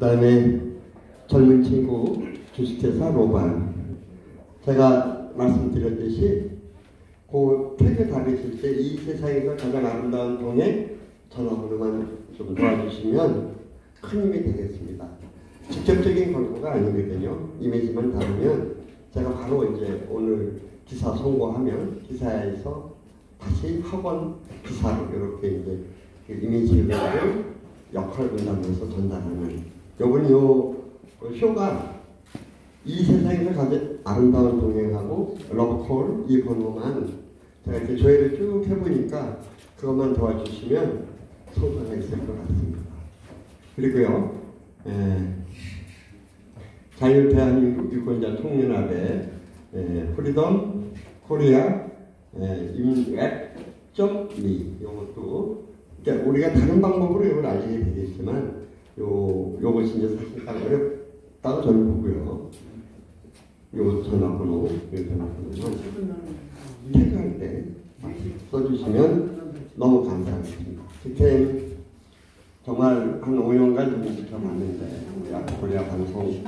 그다음에 젊은 친구 주식회사 로반. 제가 말씀드렸듯이 그 퇴근 다니실 때 이 세상에서 가장 아름다운 동행 전화번호만 좀 도와주시면 큰 힘이 되겠습니다. 직접적인 광고가 아니거든요. 이미지만 다루면 제가 바로 이제 오늘 기사 송고하면 기사에서 다시 학원 기사로 이렇게 이제 그 이미지를 역할 분담해서 전달하는 요번 요 쇼가 이 세상에서 가장 아름다운 동행하고 러브콜 이 번호만 제가 이렇게 조회를 쭉 해보니까 그것만 도와주시면 성과가 있을 것 같습니다. 그리고요 자율 대한민국 유권자 통연합의 프리덤 코리아 임웹.me 이것도 그러니까 우리가 다른 방법으로 이걸 알리게 되겠지만 요것이 이제 사실 딱 어렵다고 저는 보고요. 요 전화번호 퇴근할 때 써주시면 너무 감사하겠습니다. 특히 정말 한 5년간 좀 지켜봤는데 우리 코리아 방송이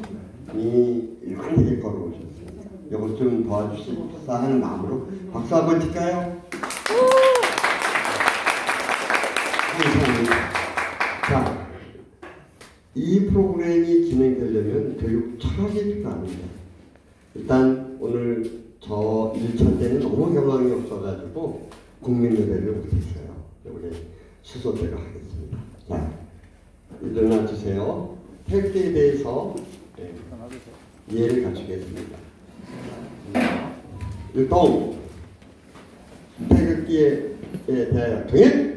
일관되게 걸어오셨습니다. 이것 좀 도와주십사 하는 마음으로 박수 한번 칠까요? 감사합니다. 자, 이 프로그램이 진행되려면 교육 철학이 필요합니다. 일단 오늘 저 1차 때는 너무 경황이 없어가지고 국민 예배를 못했어요. 우리 수소대로 하겠습니다. 자, 일어나 주세요. 태극기에 대해서 이해를 갖추겠습니다. 일동 태극기에 대하여 동일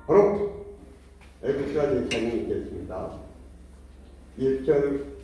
바로 애국가 대창이 있겠습니다. 1절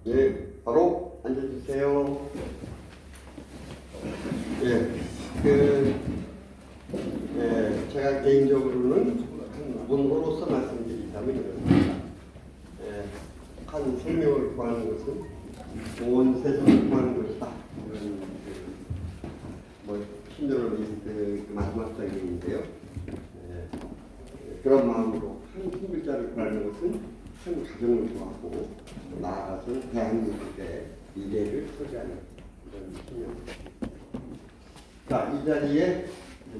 네, 바로 앉아주세요. 제가 개인적으로는 문호로서 말씀드리자면 이렇습니다. 한 생명을 구하는 것은 온 세상을 구하는 것이다. 이런 신도를 마지막 장면인데요. 그런 마음으로 한 글자를 구하는 것은 한 가정을 구하고 나아가서는 대한민국의 미래를 소개하는 이런 신념입니다. 자, 이 자리에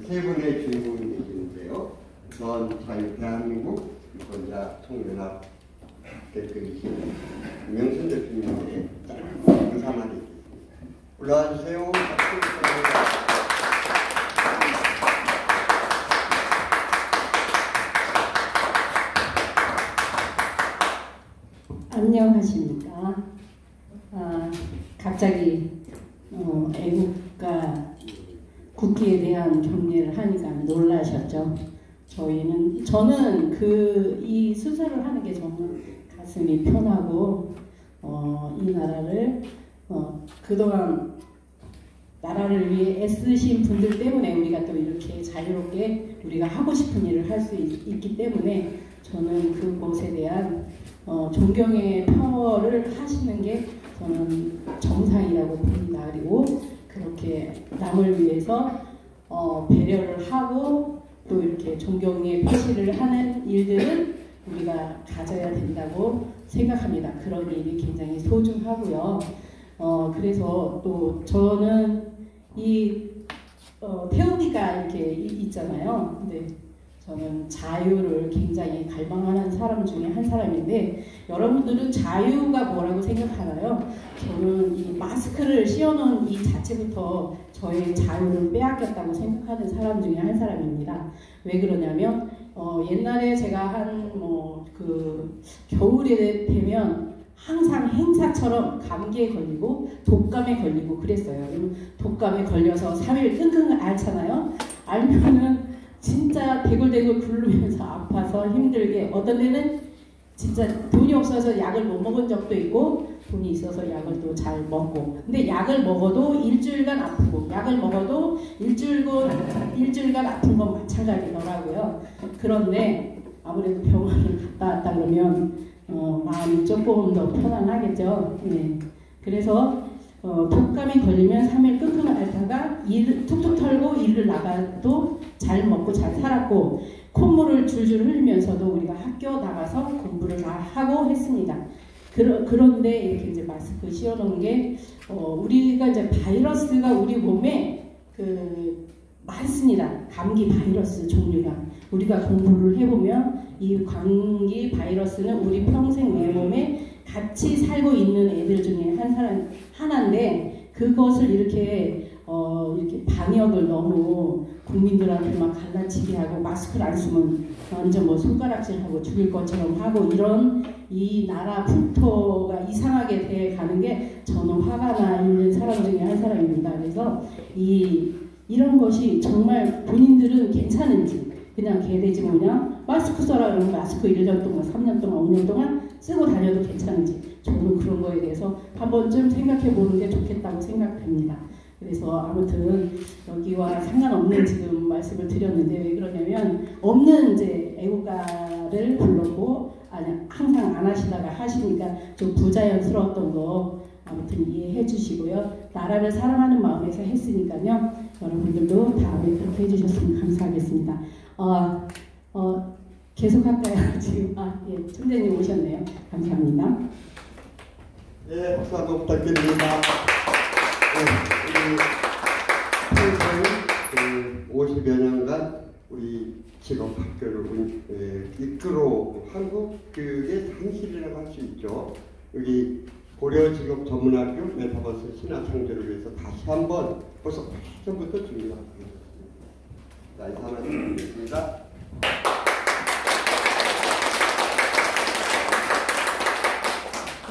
세 분의 주인공이 계시는데요. 전 자유 대한민국 유권자 총연합 대표이신 명순 대표님의 인사말이 있겠습니다. 올라와 주세요. 안녕하십니까. 갑자기 애국가 국기에 대한 경례를 하니까 놀라셨죠. 저는 이 수사를 하는 게 정말 가슴이 편하고 이 나라를 그동안 나라를 위해 애쓰신 분들 때문에 우리가 또 이렇게 자유롭게 우리가 하고 싶은 일을 할 수 있기 때문에 저는 그곳에 대한 존경의 표를 하시는 게 저는 정상이라고 봅니다. 그리고 그렇게 남을 위해서 배려를 하고 또 이렇게 존경의 표시를 하는 일들은 우리가 가져야 된다고 생각합니다. 그런 일이 굉장히 소중하고요. 그래서 또 저는 태우기가 이렇게 있잖아요. 근데 저는 자유를 굉장히 갈망하는 사람 중에 한 사람인데 여러분들은 자유가 뭐라고 생각하나요? 저는 이 마스크를 씌워놓은 이 자체부터 저의 자유를 빼앗겼다고 생각하는 사람 중에 한 사람입니다. 왜 그러냐면 옛날에 제가 겨울에 되면 항상 행사처럼 감기에 걸리고 독감에 걸리고 그랬어요. 독감에 걸려서 3일 끙끙 앓잖아요. 알면은 진짜 대굴대굴 굴르면서 아파서 힘들게 어떤 데는 진짜 돈이 없어서 약을 못 먹은 적도 있고 돈이 있어서 약을 또 잘 먹고 근데 약을 먹어도 일주일간 아프고 약을 먹어도 일주일간 아픈 건 마찬가지더라고요. 그런데 아무래도 병원을 갔다 왔다 그러면 마음이 조금 더 편안하겠죠. 네. 그래서 독감에 걸리면 3일 끙끙 앓다가 일을 툭툭 털고 일을 나가도 잘 먹고 잘 살았고 콧물을 줄줄 흘리면서도 우리가 학교 나가서 공부를 다 하고 했습니다. 그런데 이렇게 이제 마스크 씌워놓은 게 우리가 이제 바이러스가 우리 몸에 많습니다. 감기 바이러스 종류가 우리가 공부를 해보면 이 감기 바이러스는 우리 평생 내 몸에 같이 살고 있는 애들 중에 하나인데 그것을 이렇게 방역을 너무 국민들한테 막 갈라치게 하고 마스크를 안 쓰면 완전 손가락질하고 죽일 것처럼 하고 이런 이 나라 풍토가 이상하게 돼 가는 게 저는 화가 나 있는 사람 중에 한 사람입니다. 그래서 이런 것이 정말 본인들은 괜찮은지 그냥 개돼지 그냥 마스크 써라 그러면 마스크 1년 동안 3년 동안 5년 동안 쓰고 다녀도 괜찮은지 저는 그런 거에 대해서 한 번쯤 생각해 보는 게 좋겠다고 생각됩니다. 그래서 아무튼 여기와 상관없는 지금 말씀을 드렸는데 왜 그러냐면 없는 이제 애국가를 불렀고 항상 안 하시다가 하시니까 좀 부자연스러웠던 거 아무튼 이해해 주시고요. 나라를 사랑하는 마음에서 했으니까요. 여러분들도 다음에 그렇게 해주셨으면 감사하겠습니다. 계속할까요? 지금 예, 총재님 오셨네요. 감사합니다. 네, 박수 한번 부탁드립니다. 평생 50여 년간 우리 직업학교를 이끌어 한국 교육의 상실이라고 할 수 있죠. 여기 고려직업 전문학교 메타버스 신화 창조를 위해서 다시 한번 벌써 8년부터 준비하고 있습니다. 자, 인사 말씀드리겠습니다.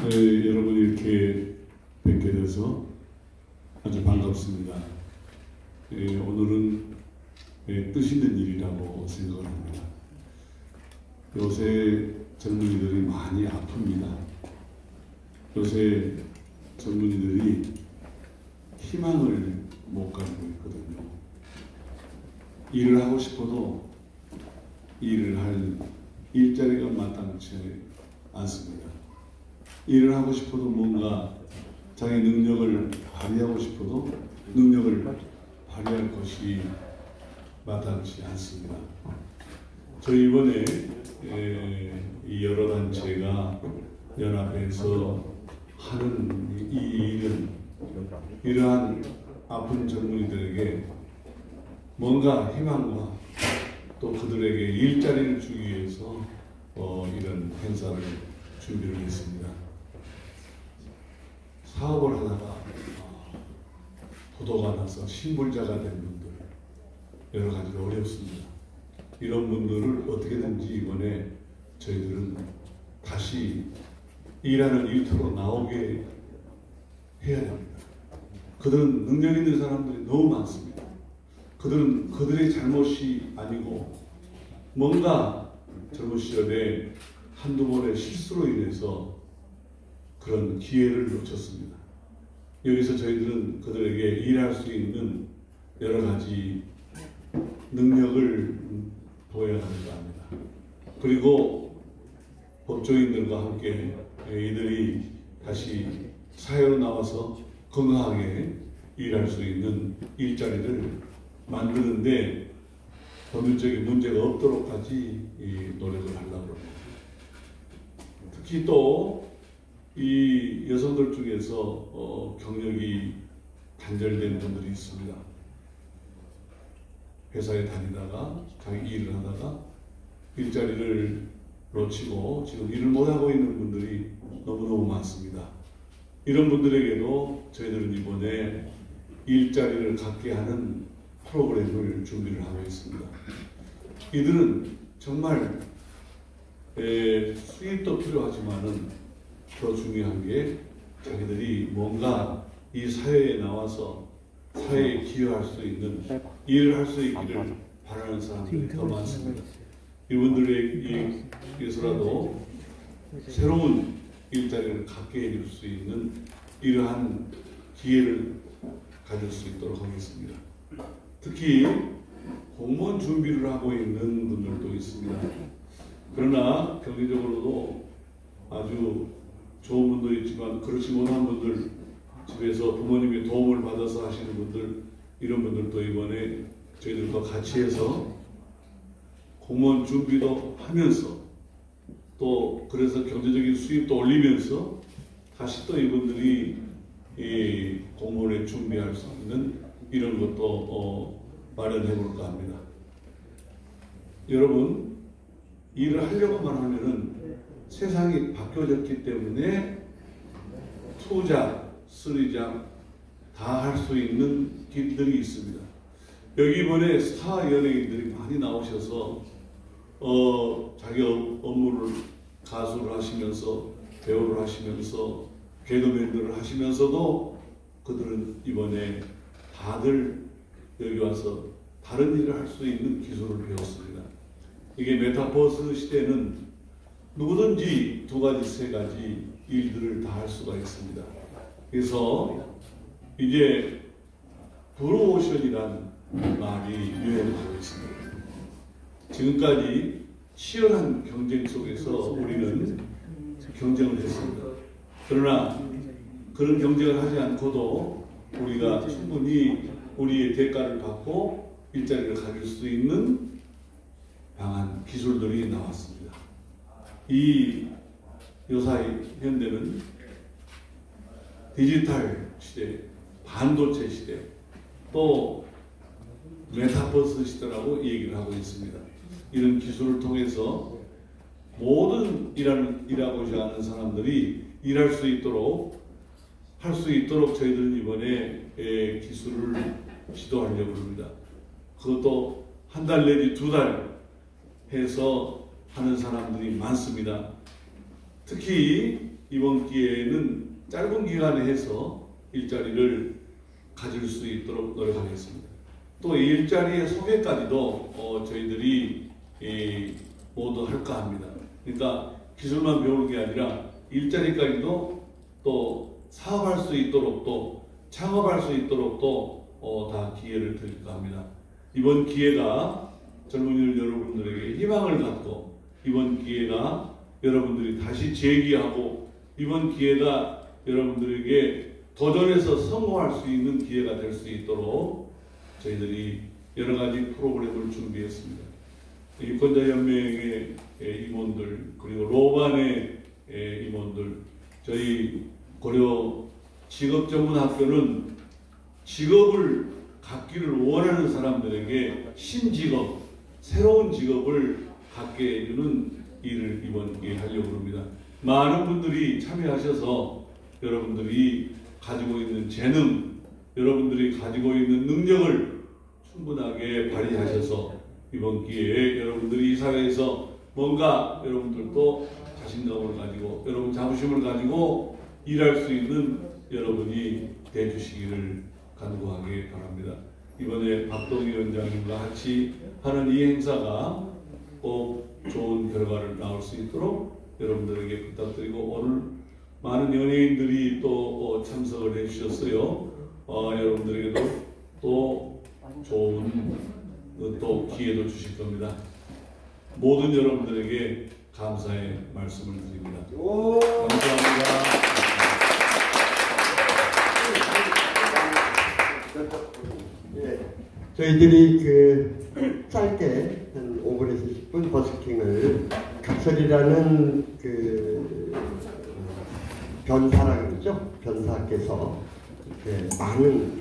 네, 여러분 이렇게 뵙게 돼서 아주 반갑습니다. 오늘은 뜻 있는 일이라고 생각을 합니다. 요새 젊은이들이 많이 아픕니다. 요새 젊은이들이 희망을 못 가지고 있거든요. 일을 하고 싶어도 일을 할 일자리가 마땅치 않습니다. 일을 하고 싶어도 뭔가 자기 능력을 발휘하고 싶어도 능력을 발휘할 것이 마땅치 않습니다. 저희 이번에 이 여러 단체가 연합해서 하는 이 일은 이러한 아픈 젊은이들에게 뭔가 희망과 또 그들에게 일자리를 주기 위해서 이런 행사를 준비를 했습니다. 사업을 하다가 부도가 나서 신불자가 된 분들 여러 가지로 어렵습니다. 이런 분들을 어떻게든지 이번에 저희들은 다시 일하는 일터로 나오게 해야 됩니다. 그들은 능력 있는 사람들이 너무 많습니다. 그들은 그들의 잘못이 아니고 뭔가 젊은 시절에 한두 번의 실수로 인해서 그런 기회를 놓쳤습니다. 여기서 저희들은 그들에게 일할 수 있는 여러 가지 능력을 보여야 한다고 합니다. 그리고 법조인들과 함께 이들이 다시 사회로 나와서 건강하게 일할 수 있는 일자리를 만드는데 법률적인 문제가 없도록까지 노력을 하려고 합니다. 특히 또 이 여성들 중에서 경력이 단절된 분들이 있습니다. 회사에 다니다가 자기 일을 하다가 일자리를 놓치고 지금 일을 못하고 있는 분들이 너무너무 많습니다. 이런 분들에게도 저희들은 이번에 일자리를 갖게 하는 프로그램을 준비를 하고 있습니다. 이들은 정말 수입도 필요하지만은 더 중요한 게 자기들이 뭔가 이 사회에 나와서 사회에 기여할 수 있는 일을 할 수 있기를 바라는 사람들이 더 많습니다. 이분들에게서라도 새로운 일자리를 갖게 해줄 수 있는 이러한 기회를 가질 수 있도록 하겠습니다. 특히 공무원 준비를 하고 있는 분들도 있습니다. 그러나 경제적으로도 아주 좋은 분도 있지만 그렇지 못한 분들, 집에서 부모님의 도움을 받아서 하시는 분들, 이런 분들도 이번에 저희들과 같이 해서 공무원 준비도 하면서 또 그래서 경제적인 수입도 올리면서 다시 또 이분들이 이 공무원에 준비할 수 있는 이런 것도 마련해 볼까 합니다. 여러분, 일을 하려고만 하면은 세상이 바뀌어졌기 때문에 투자, 쓰리자 다 할 수 있는 길들이 있습니다. 여기 이번에 스타 연예인들이 많이 나오셔서 자기 업무를 가수를 하시면서 배우를 하시면서 개그맨들을 하시면서도 그들은 이번에 다들 여기 와서 다른 일을 할 수 있는 기술을 배웠습니다. 이게 메타버스 시대는 누구든지 두 가지, 세 가지 일들을 다 할 수가 있습니다. 그래서 이제 브루오션이라는 말이 유행하고 있습니다. 지금까지 치열한 경쟁 속에서 우리는 경쟁을 했습니다. 그러나 그런 경쟁을 하지 않고도 우리가 충분히 우리의 대가를 받고 일자리를 가질 수 있는 방안, 기술들이 나왔습니다. 이 요사이 현대는 디지털 시대, 반도체 시대, 또 메타버스 시대라고 얘기를 하고 있습니다. 이런 기술을 통해서 모든 일하고자 하는 사람들이 일할 수 있도록 할 수 있도록 저희들은 이번에 기술을 지도하려고 합니다. 그것도 한 달 내지 두 달 해서 하는 사람들이 많습니다. 특히 이번 기회에는 짧은 기간에 해서 일자리를 가질 수 있도록 노력하겠습니다. 또 이 일자리의 소개까지도 저희들이 모두 할까 합니다. 그러니까 기술만 배우는 게 아니라 일자리까지도 또 사업할 수 있도록 또 창업할 수 있도록 또 다 기회를 드릴까 합니다. 이번 기회가 젊은이들 여러분들에게 희망을 갖고 이번 기회가 여러분들이 다시 재기하고 이번 기회가 여러분들에게 도전해서 성공할 수 있는 기회가 될 수 있도록 저희들이 여러 가지 프로그램을 준비했습니다. 유권자연맹의 임원들 그리고 로반의 임원들 저희 고려 직업전문학교는 직업을 갖기를 원하는 사람들에게 신직업, 새로운 직업을 갖게 해주는 일을 이번 기회에 하려고 합니다. 많은 분들이 참여하셔서 여러분들이 가지고 있는 재능, 여러분들이 가지고 있는 능력을 충분하게 발휘하셔서 이번 기회에 여러분들이 이 사회에서 뭔가 여러분들도 자신감을 가지고 여러분 자부심을 가지고 일할 수 있는 여러분이 되주시기를 간구하기 바랍니다. 이번에 박동희 위원장님과 같이 하는 이 행사가 꼭 좋은 결과를 낳을 수 있도록 여러분들에게 부탁드리고 오늘 많은 연예인들이 또 참석을 해주셨어요. 여러분들에게도 또 좋은 또 기회도 주실 겁니다. 모든 여러분들에게 감사의 말씀을 드립니다. 감사합니다. 저희들이 짧게 한 5분에서 10분 버스킹을 각설이라는 변사라고 그러죠. 변사께서 많은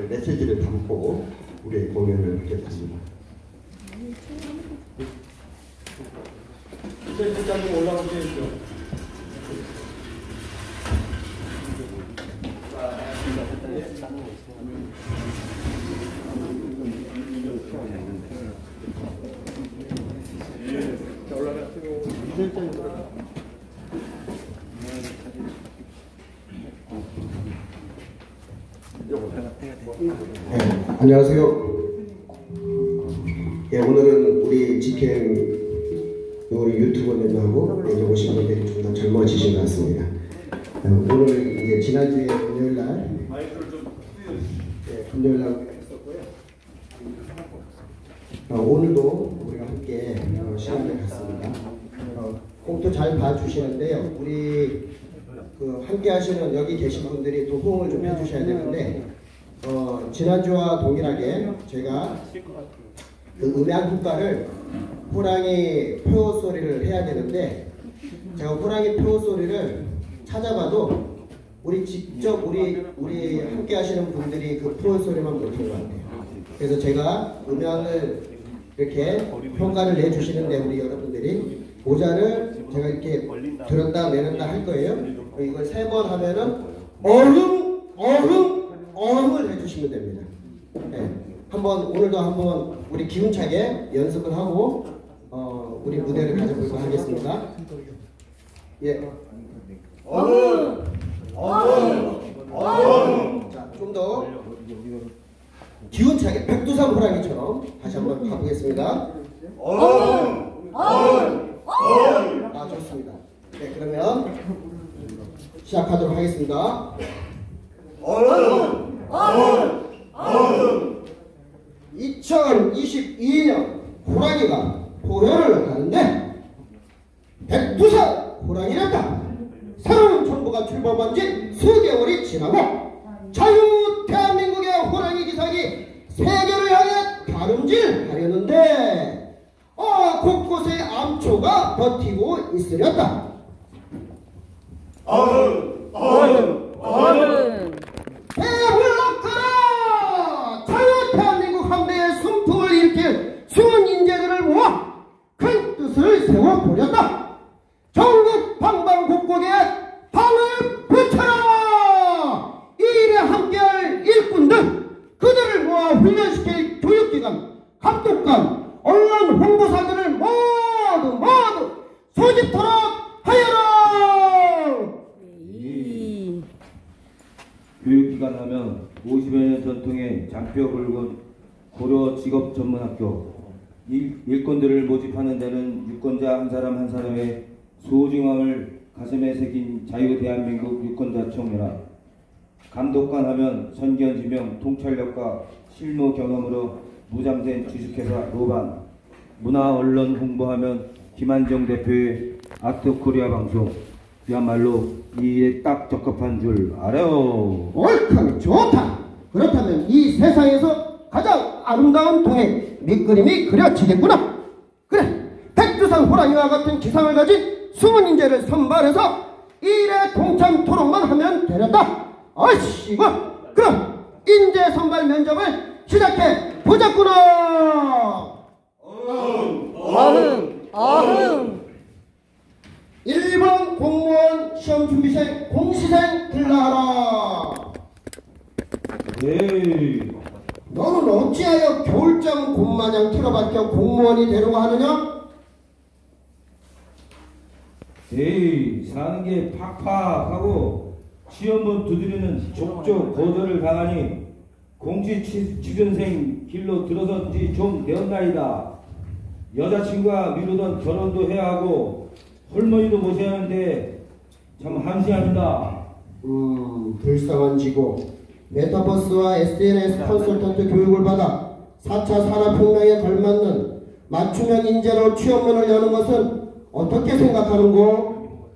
메시지를 담고 우리의 공연을 하겠습니다. 이제 올라오세요. 안녕하세요. 오늘은 우리 직행 우리 유튜버 멤버하고 이제 오신 분들이 좀 더 젊어지신 것 같습니다. 오늘 이제 지난주에 금요일날 했었고요. 오늘도 우리가 함께 시간을 갖습니다. 꼭 또 잘 봐주시는데요. 우리 함께 하시는 여기 계신 분들이 또 호응을 좀 해주셔야 되는데 지난주와 동일하게 제가 음향 효과를 호랑이 표 소리를 해야 되는데 제가 호랑이 표 소리를 찾아봐도 우리 직접 우리 함께 하시는 분들이 그 표 소리만 못한 것 같아요. 그래서 제가 음향을 이렇게 평가를 내주시는데 우리 여러분들이 모자를 제가 이렇게 들었다 내렸다 할 거예요. 이걸 3번 하면은 어흥을 해주시면 됩니다. 네. 오늘도 한번 우리 기운차게 연습을 하고 우리 무대를 가져볼까 하겠습니다. 예. 자, 좀 더 기운차게 백두산 호랑이처럼 다시 한번 가보겠습니다. 좋습니다. 네, 그러면 시작하도록 하겠습니다. 2022년 호랑이가 포효를 하는데 백두산 호랑이란다. 새로운 정부가 출범한 지 수개월이 지나고 자유 대한민국의 호랑이 기상이 세계를 향해 다름질하려는데 곳곳에 암초가 버티고 있으렸다. 대물러가라! 자유 대한민국 함대의 순풍을 일으킬 수원 인재들을 모아 큰 뜻을 세워보렸다. 전국 방방곡곡에 방을 붙여라! 이 일에 함께할 일꾼들 그들을 모아 훈련시킬 교육기관, 감독관, 언론 홍보사들을 모두 소집토록 하여라! 교육기관 하면 50여 년 전통의 장뼈 굵은 고려 직업전문학교. 일꾼들을 모집하는 데는 유권자 한 사람 한 사람의 소중함을 가슴에 새긴 자유대한민국 유권자총회라 감독관 하면 선견지명 통찰력과 실무 경험으로 무장된 주식회사 로반, 문화 언론 홍보하면 김한정 대표의 아트코리아 방송, 그야말로 이 일에 딱 적합한 줄 알아요. 옳다, 좋다. 그렇다면 이 세상에서 가장 아름다운 동행 밑그림이 그려지겠구나. 그래, 백두산 호랑이와 같은 기상을 가진 숨은 인재를 선발해서 이 일에 동참 토론만 하면 되렸다. 아이씨고, 그럼 인재 선발 면접을 시작해 보자꾸나. 아흥 1번 공무원 시험준비생 공시생 들라하라. 에이, 너는 어찌하여 겨울장 곰마냥 틀어박혀 공무원이 되려고 하느냐? 에이, 사는 게 팍팍하고 시험문 두드리는 족족 거절을 당하니 공시 취준생 길로 들어선 지 좀 되었나이다. 여자친구가 미루던 결혼도 해야 하고 할머니도 모셔야 하는데 참 한시합니다. 불쌍한 지고 메타버스와 SNS 컨설턴트 교육을 받아 4차 산업혁명에 걸맞는 맞춤형 인재로 취업문을 여는 것은 어떻게 생각하는고?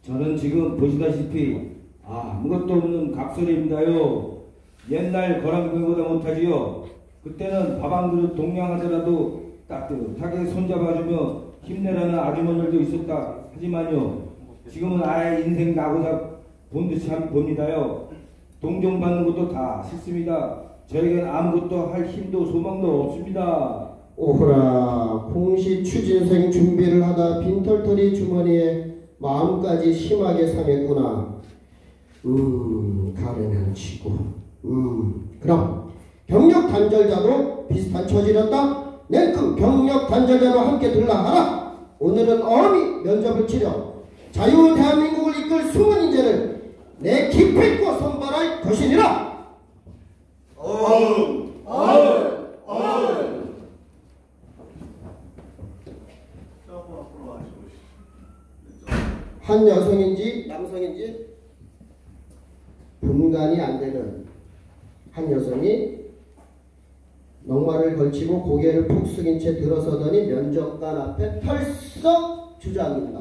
저는 지금 보시다시피 아무것도 없는 각설입니다요. 옛날 거랑병보다 못하지요. 그때는 밥 한 그릇 동냥하더라도 따뜻하게 손잡아주며 힘내라는 아주머니들도 있었다 하지만요, 지금은 아예 인생 나고자 본 듯이 봅니다요. 동정받는 것도 다 싫습니다. 저에겐 아무것도 할 힘도 소망도 없습니다. 오호라, 공시 추진생 준비를 하다 빈털터리 주머니에 마음까지 심하게 상했구나. 가르는 치고. 그럼 경력 단절자도 비슷한 처지였다. 냉큼 경력 단절자와 함께 들라하라. 오늘은 어미 면접을 치려 자유 대한민국을 이끌 숨은 인재를 내 기필코 선발할 것이니라. 한 여성인지 남성인지 분간이 안 되는 한 여성이 넉마를 걸치고 고개를 푹 숙인 채 들어서더니 면접관 앞에 펄썩 주저앉는다.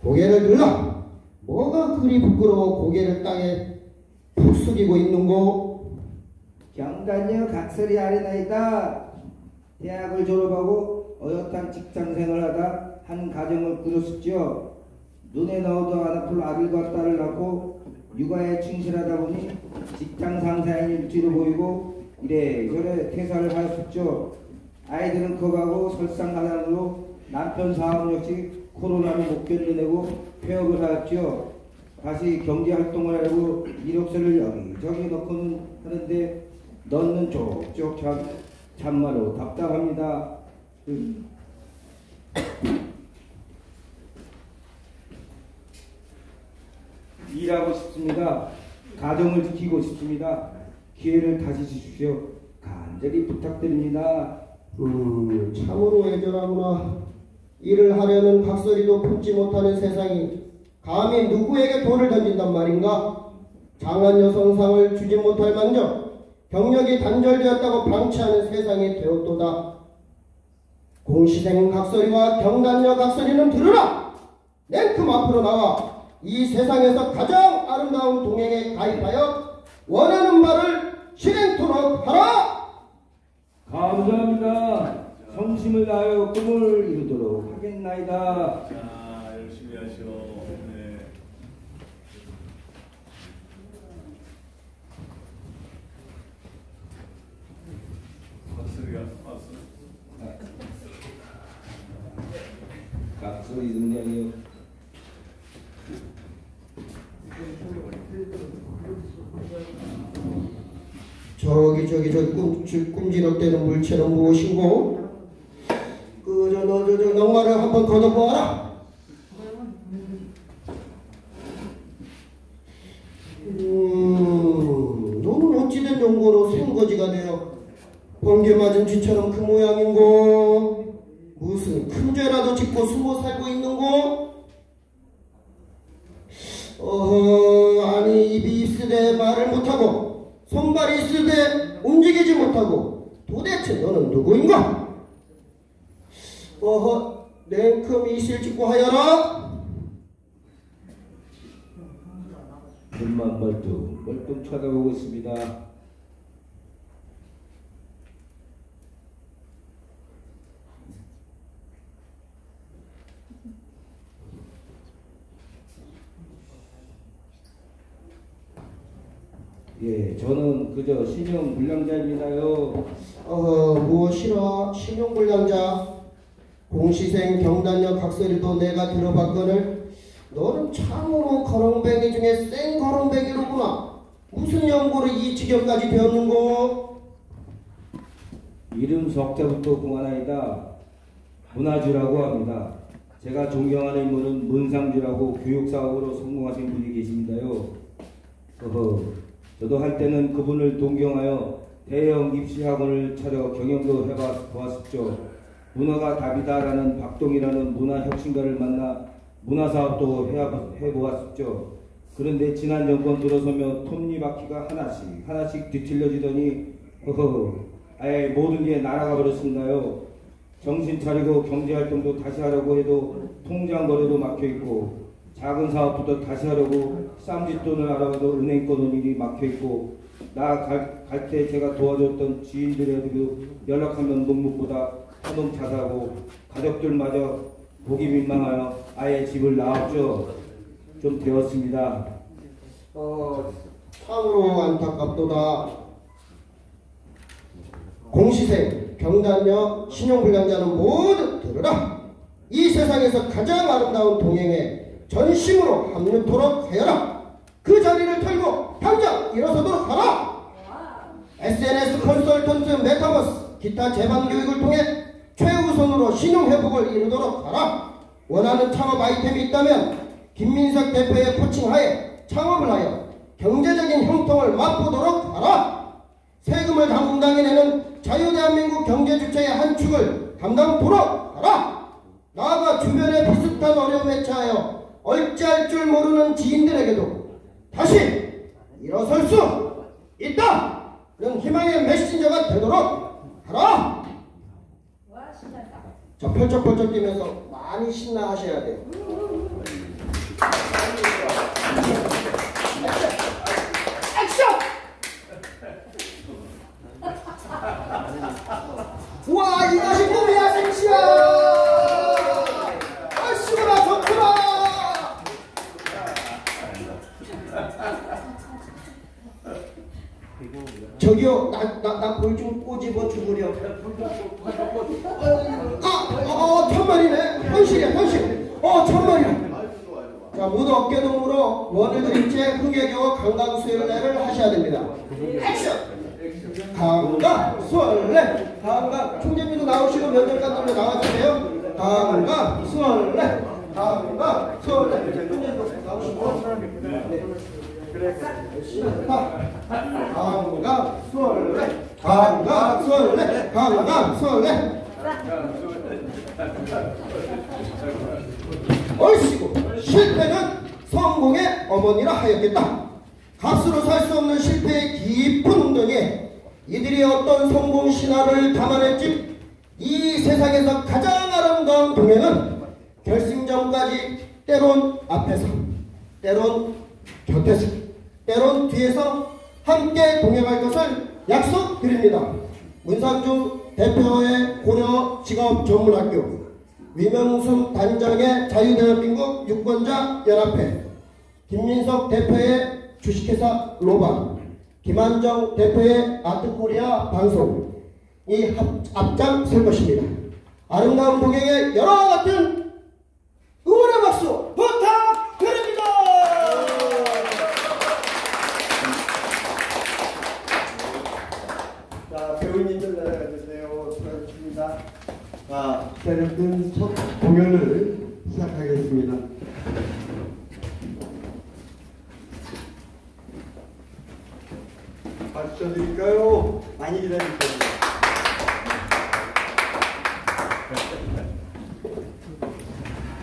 고개를 들라. 뭐가 그리 부끄러워 고개를 땅에 푹 숙이고 있는고? 경단녀 각설이 아래나이다. 대학을 졸업하고 어엿한 직장생활을 하다 한 가정을 꾸렸었죠. 눈에 넣어도 안 아플 아들과 딸을 낳고 육아에 충실하다 보니 직장 상사의 일지로 보이고 이래저래 퇴사를 하였었죠. 아이들은 커가고 설상가상으로 남편 사업 역시 코로나를 못 견뎌내고 폐업을 하였죠. 다시 경제활동을 하려고 이력서를 여기저기 넣고는 하는데 넣는 쪽쪽 참말로 답답합니다. 일하고 싶습니다. 가정을 지키고 싶습니다. 기회를 다시 주십시오. 간절히 부탁드립니다. 참으로 애절하구나. 일을 하려는 각설이도 품지 못하는 세상이 감히 누구에게 돌을 던진단 말인가? 장한 여성상을 주지 못할 망정 경력이 단절되었다고 방치하는 세상이 되었도다. 공시생 각설이와 경단녀 각설이는 들으라. 냉큼 앞으로 나와 이 세상에서 가장 아름다운 동행에 가입하여 원하는 바를 실행토록 하라. 감사합니다. 성심을 다하여 꿈을 이루도록 하겠나이다. 자, 열심히 하시오. 네. 박수리가 왔어. 각설이 등장이요. 저기 꿈지럭대는 물체는 무엇이고? 저 넉마를 한번 걷어보아라. 너는 어찌된 용고로 생거지가 되어 번개 맞은 쥐처럼 그 모양인고? 무슨 큰 죄라도 짓고 숨어 살고 있는고? 아니 입이 있으되 말을 못하고 손발이 있으되 움직이지 못하고 도대체 너는 누구인가? 냉큼이 있을짓고 하여라. 눈만 멀뚱 쳐다보고 있습니다. 예, 저는 그저 신용불량자입니다요. 무엇이라 신용불량자? 공시생 경단녀 각설이도 내가 들어봤거늘 너는 참으로 거렁뱅이 중에 생 거렁뱅이로구나. 무슨 연고로 이 지경까지 배웠는고? 이름 석자부터 공하나이다. 문화주라고 합니다. 제가 존경하는 인물은 문상주라고 교육사업으로 성공하신 분이 계십니다요. 저도 할 때는 그분을 동경하여 대형 입시학원을 차려 경영도 해보았었죠. 문화가 답이다라는 박동이라는 문화혁신가를 만나 문화사업도 해보았었죠. 그런데 지난 정권 들어서며 톱니바퀴가 하나씩 뒤틀려지더니 아예 모든 게 날아가 버렸습니다요. 정신 차리고 경제활동도 다시 하려고 해도 통장 거래도 막혀있고 작은 사업부터 다시 하려고 쌈짓돈을 알아봐도 은행권 일이 막혀있고 나 갈 때 제가 도와줬던 지인들에게도 연락하면 묵묵보다 한동 자살하고 가족들마저 보기 민망하여 아예 집을 나왔죠. 좀 되었습니다. 참으로 안타깝도다. 공시생, 경단녀, 신용불량자는 모두 들으라. 이 세상에서 가장 아름다운 동행에 전심으로 합류토록 하여라. 그 자리를 털고 당장 일어서도록 하라. SNS 컨설턴트 메타버스 기타 재반 교육을 통해 최우선으로 신용회복을 이루도록 하라. 원하는 창업 아이템이 있다면 김민석 대표의 코칭하에 창업을 하여 경제적인 형통을 맛보도록 하라. 세금을 당분당에 내는 자유대한민국 경제주체의 한 축을 감당토록 하라. 나아가 주변에 비슷한 어려움에 처하여 얼찌할 줄 모르는 지인들에게도 다시 일어설 수 있다. 그런 희망의 메신저가 되도록 하라. 자, 펄쩍펄쩍 뛰면서 많이 신나하셔야 돼요. 액션! 와, 이것이 꿈이야, 생시야! 얼씨구나, 좋구나! 저기요, 나 볼 좀 꼬집어 주구려. 천만이네. 현실이야, 현실. 천만이야. 자, 모두 어깨동무로 원을 그린 채 흥에 겨워 강강수열래를 하셔야 됩니다. 액션! 강강수열래! 강강, 총재님도 나오시고 면접관들도 나와주세요. 강강수열래! 강강수열래! 총재님도 나오시고. 네. 강강수열래! 얼씨구 실패는 성공의 어머니라 하였겠다. 값으로 살 수 없는 실패의 깊은 웅덩이에 이들이 어떤 성공 신화를 담아낼지 이 세상에서 가장 아름다운 동행은 결승전까지 때론 앞에서 때론 곁에서 때론 뒤에서 함께 동행할 것을 약속드립니다. 문상주 대표의 고려 직업전문학교, 위명순 단장의 자유대한민국 유권자 연합회, 김민석 대표의 주식회사 로반, 김한정 대표의 아트코리아 방송, 이 앞장 설 것입니다. 아름다운 동행의 여러 같은 응원의 박수 부탁드립니다. 자, 배우님들 내려가주세요. 수고하셨습니다. 자, 세력든 첫 공연을 시작하겠습니다. 박수 쳐드릴까요? 많이 기다리셨습니다.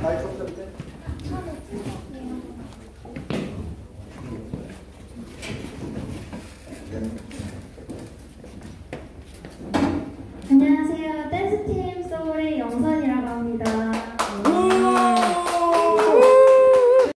마이크 없을 때? 스틸